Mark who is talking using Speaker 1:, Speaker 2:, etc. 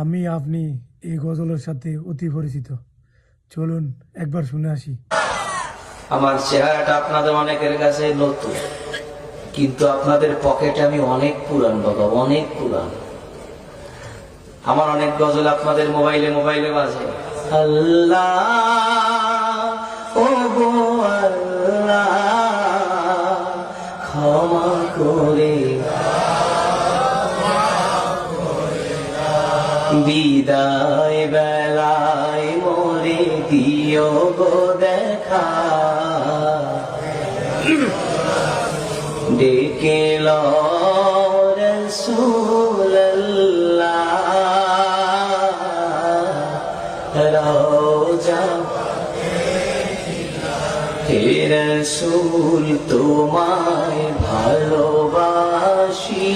Speaker 1: আমি আপনি এই গজলের সাথে অতি পরিচিত। চলুন একবার শুনে আসি।
Speaker 2: আমার চেহারাটা আপনাদের অনেকের কাছে নতুন, কিন্তু আপনাদের পকেটে আমি অনেক পুরান বাবা, অনেক পুরান। আমার অনেক গজল আপনাদের মোবাইলে মোবাইলে বাজে। আল্লাহ ও গো আল্লাহ, ক্ষমা করে বিদায় বেলায় মোরে দিও গো দেখা, ডেকে লো রাসূলুল্লাহ, রওজা হে রাসূল তোমায় ভালোবাসি।